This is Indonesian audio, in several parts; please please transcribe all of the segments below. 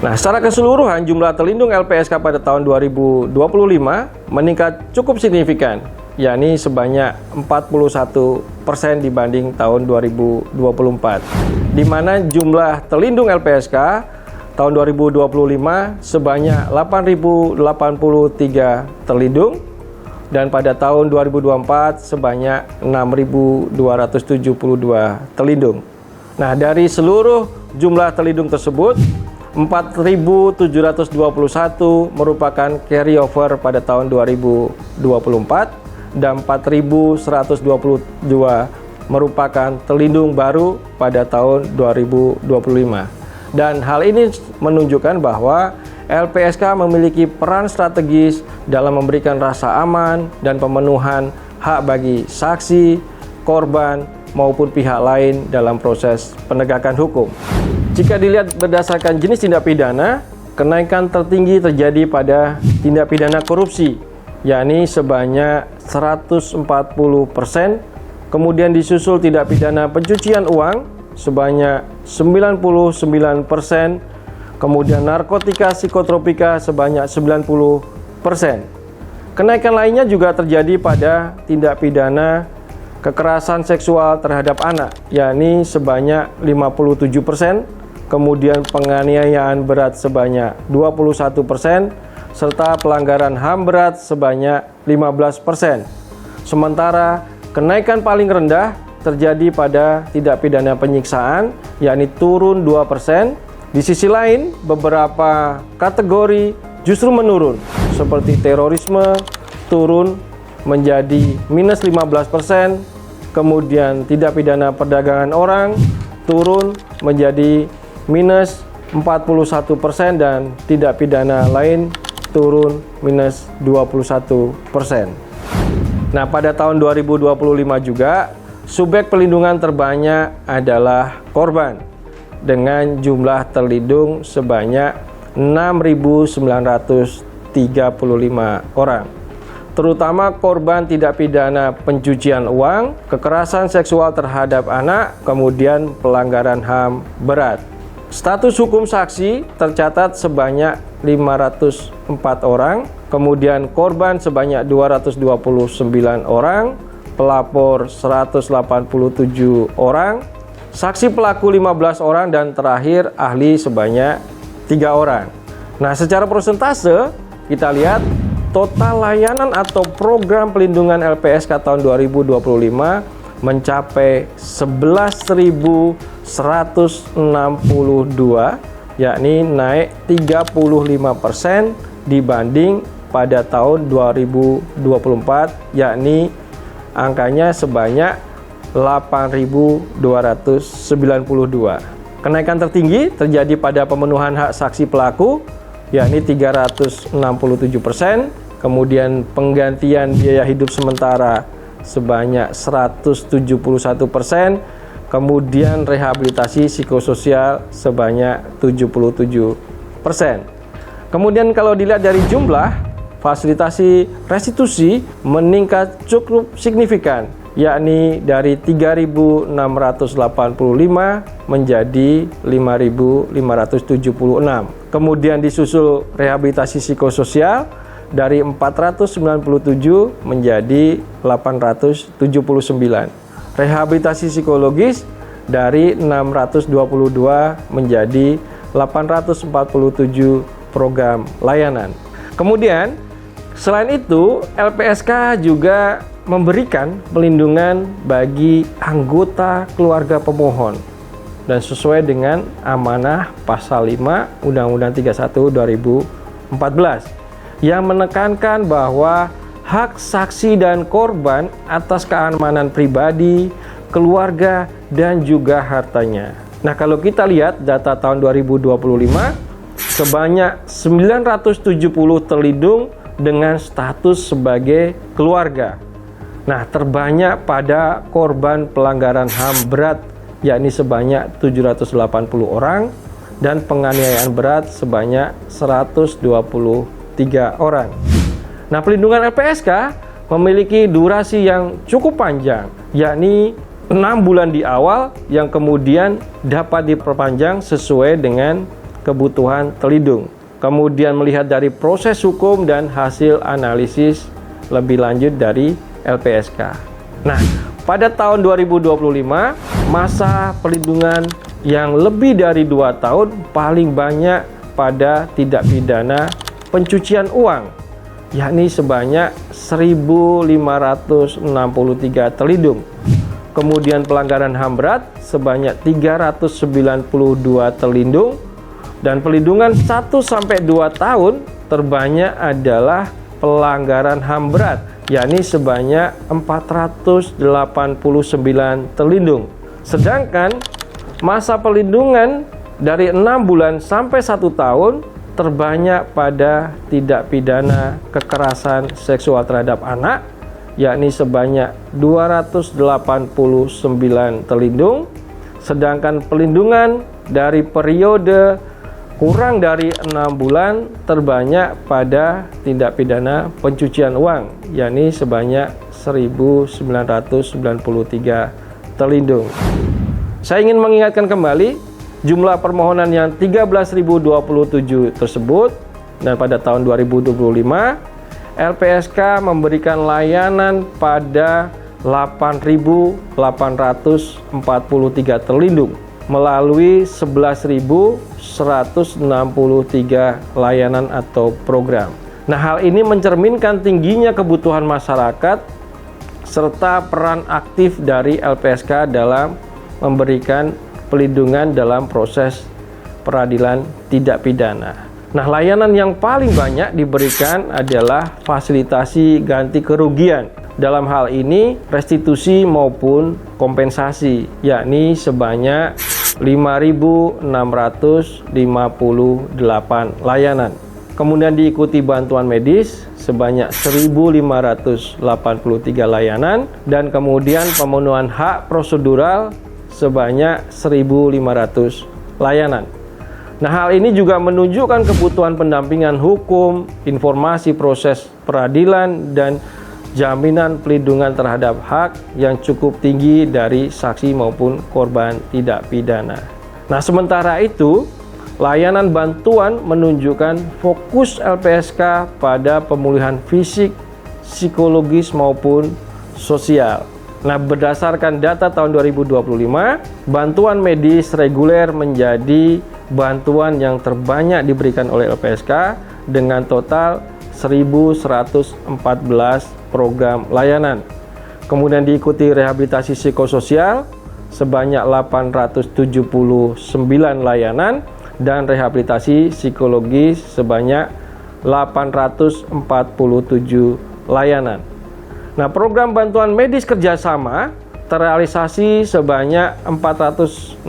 Nah, secara keseluruhan jumlah terlindung LPSK pada tahun 2025 meningkat cukup signifikan, yakni sebanyak 41% dibanding tahun 2024, di mana jumlah terlindung LPSK tahun 2025 sebanyak 8.083 terlindung, dan pada tahun 2024 sebanyak 6.272 terlindung. Nah, dari seluruh jumlah terlindung tersebut, 4.721 merupakan carryover pada tahun 2024 dan 4.122 merupakan terlindung baru pada tahun 2025. Dan hal ini menunjukkan bahwa LPSK memiliki peran strategis dalam memberikan rasa aman dan pemenuhan hak bagi saksi, korban, maupun pihak lain dalam proses penegakan hukum. Jika dilihat berdasarkan jenis tindak pidana, kenaikan tertinggi terjadi pada tindak pidana korupsi, yakni sebanyak 140%, kemudian disusul tindak pidana pencucian uang sebanyak 99%, kemudian narkotika psikotropika sebanyak 90%. Kenaikan lainnya juga terjadi pada tindak pidana kekerasan seksual terhadap anak, yakni sebanyak 57%, kemudian penganiayaan berat sebanyak 21%, serta pelanggaran HAM berat sebanyak 15%. Sementara kenaikan paling rendah terjadi pada tindak pidana penyiksaan, yakni turun 2%. Di sisi lain, beberapa kategori justru menurun, seperti terorisme turun menjadi minus 15%, kemudian tindak pidana perdagangan orang turun menjadi minus 41%, dan tindak pidana lain turun minus 21%. Nah, pada tahun 2025 juga, subjek pelindungan terbanyak adalah korban dengan jumlah terlindung sebanyak 6.935 orang. Terutama korban tindak pidana pencucian uang, kekerasan seksual terhadap anak, kemudian pelanggaran HAM berat. Status hukum saksi tercatat sebanyak 504 orang, kemudian korban sebanyak 229 orang, pelapor 187 orang, saksi pelaku 15 orang, dan terakhir ahli sebanyak 3 orang. Nah, secara persentase kita lihat total layanan atau program pelindungan LPSK tahun 2025 mencapai 11.162, yakni naik 35% dibanding pada tahun 2024, yakni angkanya sebanyak 8.292. Kenaikan tertinggi terjadi pada pemenuhan hak saksi pelaku, yakni 367%, kemudian penggantian biaya hidup sementara sebanyak 171%, kemudian rehabilitasi psikososial sebanyak 77%. Kemudian kalau dilihat dari jumlah, fasilitasi restitusi meningkat cukup signifikan, yakni dari 3.685 menjadi 5.576. Kemudian disusul rehabilitasi psikososial dari 497 menjadi 879. Rehabilitasi psikologis dari 622 menjadi 847 program layanan. Kemudian selain itu, LPSK juga memberikan pelindungan bagi anggota keluarga pemohon dan sesuai dengan amanah pasal 5 Undang-Undang 31 2014 yang menekankan bahwa hak saksi dan korban atas keamanan pribadi, keluarga, dan juga hartanya. Nah, kalau kita lihat data tahun 2025, sebanyak 970 terlindung dengan status sebagai keluarga. Nah, terbanyak pada korban pelanggaran HAM berat, yakni sebanyak 780 orang, dan penganiayaan berat sebanyak 123 orang. Nah, pelindungan LPSK memiliki durasi yang cukup panjang, yakni 6 bulan di awal yang kemudian dapat diperpanjang sesuai dengan kebutuhan terlindung. Kemudian melihat dari proses hukum dan hasil analisis lebih lanjut dari LPSK. Nah, pada tahun 2025, masa perlindungan yang lebih dari 2 tahun paling banyak pada tindak pidana pencucian uang, yakni sebanyak 1.563 terlindung. Kemudian pelanggaran HAM berat sebanyak 392 terlindung, dan perlindungan 1-2 tahun terbanyak adalah pelanggaran HAM berat, yakni sebanyak 489 terlindung. Sedangkan masa perlindungan dari 6 bulan sampai 1 tahun terbanyak pada tindak pidana kekerasan seksual terhadap anak, yakni sebanyak 289 terlindung. Sedangkan perlindungan dari periode kurang dari 6 bulan terbanyak pada tindak pidana pencucian uang, yakni sebanyak 1.993 terlindung. Saya ingin mengingatkan kembali jumlah permohonan yang 13.027 tersebut, dan pada tahun 2025 LPSK memberikan layanan pada 8.843 terlindung melalui 11.163 layanan atau program. Nah, hal ini mencerminkan tingginya kebutuhan masyarakat serta peran aktif dari LPSK dalam memberikan pelindungan dalam proses peradilan tindak pidana. Nah, layanan yang paling banyak diberikan adalah fasilitasi ganti kerugian. Dalam hal ini restitusi maupun kompensasi, yakni sebanyak 5.658 layanan. Kemudian diikuti bantuan medis sebanyak 1.583 layanan, dan kemudian pemenuhan hak prosedural sebanyak 1.500 layanan. Nah, hal ini juga menunjukkan kebutuhan pendampingan hukum, informasi proses peradilan, dan jaminan pelindungan terhadap hak yang cukup tinggi dari saksi maupun korban tindak pidana. Nah, sementara itu, layanan bantuan menunjukkan fokus LPSK pada pemulihan fisik, psikologis maupun sosial. Nah, berdasarkan data tahun 2025, bantuan medis reguler menjadi bantuan yang terbanyak diberikan oleh LPSK dengan total 1.114 program layanan. Kemudian diikuti rehabilitasi psikososial sebanyak 879 layanan, dan rehabilitasi psikologis sebanyak 847 layanan. Nah, program bantuan medis kerjasama terrealisasi sebanyak 469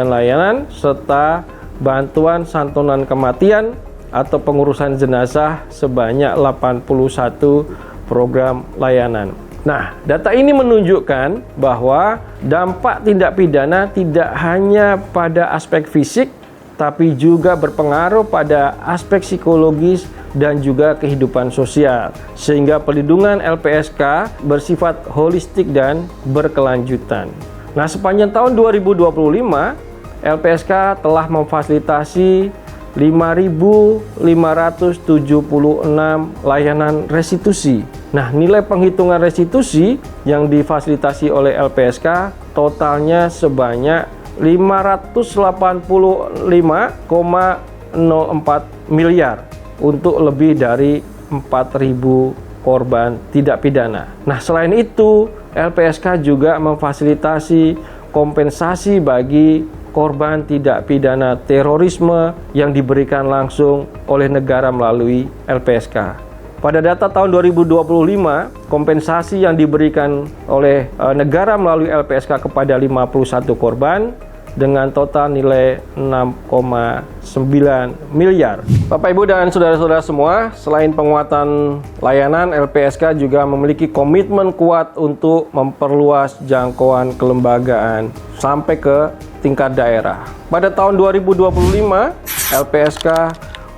layanan, serta bantuan santunan kematian atau pengurusan jenazah sebanyak 81 program layanan. Nah, data ini menunjukkan bahwa dampak tindak pidana tidak hanya pada aspek fisik, tapi juga berpengaruh pada aspek psikologis dan juga kehidupan sosial, sehingga perlindungan LPSK bersifat holistik dan berkelanjutan. Nah, sepanjang tahun 2025, LPSK telah memfasilitasi 5.576 layanan restitusi. Nah, nilai penghitungan restitusi yang difasilitasi oleh LPSK totalnya sebanyak 585,04 miliar untuk lebih dari 4.000 korban tidak pidana. Nah, selain itu, LPSK juga memfasilitasi kompensasi bagi korban tidak pidana terorisme yang diberikan langsung oleh negara melalui LPSK. Pada data tahun 2025, kompensasi yang diberikan oleh negara melalui LPSK kepada 51 korban dengan total nilai 6,9 miliar. Bapak, Ibu, dan saudara-saudara semua, selain penguatan layanan, LPSK juga memiliki komitmen kuat untuk memperluas jangkauan kelembagaan sampai ke tingkat daerah. Pada tahun 2025, LPSK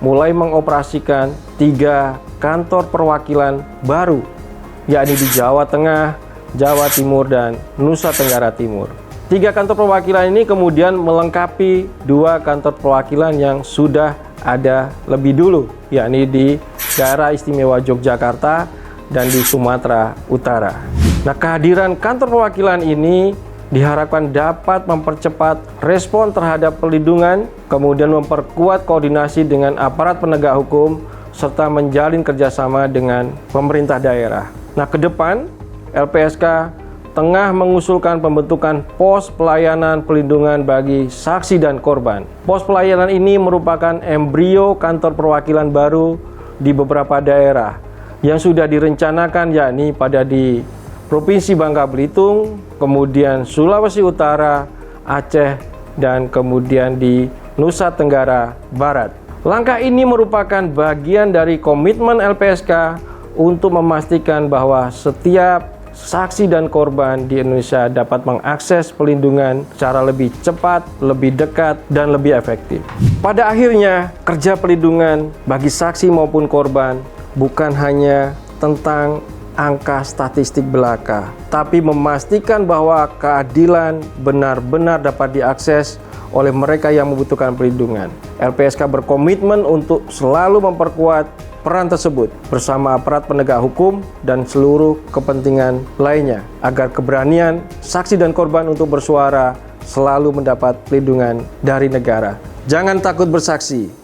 mulai mengoperasikan 3 kantor perwakilan baru, yakni di Jawa Tengah, Jawa Timur, dan Nusa Tenggara Timur. 3 kantor perwakilan ini kemudian melengkapi 2 kantor perwakilan yang sudah ada lebih dulu, yakni di Daerah Istimewa Yogyakarta dan di Sumatera Utara. Nah, kehadiran kantor perwakilan ini diharapkan dapat mempercepat respon terhadap pelindungan, kemudian memperkuat koordinasi dengan aparat penegak hukum, serta menjalin kerjasama dengan pemerintah daerah. Nah, ke depan LPSK tengah mengusulkan pembentukan pos pelayanan pelindungan bagi saksi dan korban. Pos pelayanan ini merupakan embrio kantor perwakilan baru di beberapa daerah yang sudah direncanakan, yakni pada di Provinsi Bangka Belitung, kemudian Sulawesi Utara, Aceh, dan kemudian di Nusa Tenggara Barat. Langkah ini merupakan bagian dari komitmen LPSK untuk memastikan bahwa setiap saksi dan korban di Indonesia dapat mengakses pelindungan secara lebih cepat, lebih dekat, dan lebih efektif. Pada akhirnya, kerja pelindungan bagi saksi maupun korban bukan hanya tentang angka statistik belaka, tapi memastikan bahwa keadilan benar-benar dapat diakses oleh mereka yang membutuhkan perlindungan. LPSK berkomitmen untuk selalu memperkuat peran tersebut bersama aparat penegak hukum dan seluruh kepentingan lainnya, agar keberanian saksi dan korban untuk bersuara selalu mendapat perlindungan dari negara. Jangan takut bersaksi.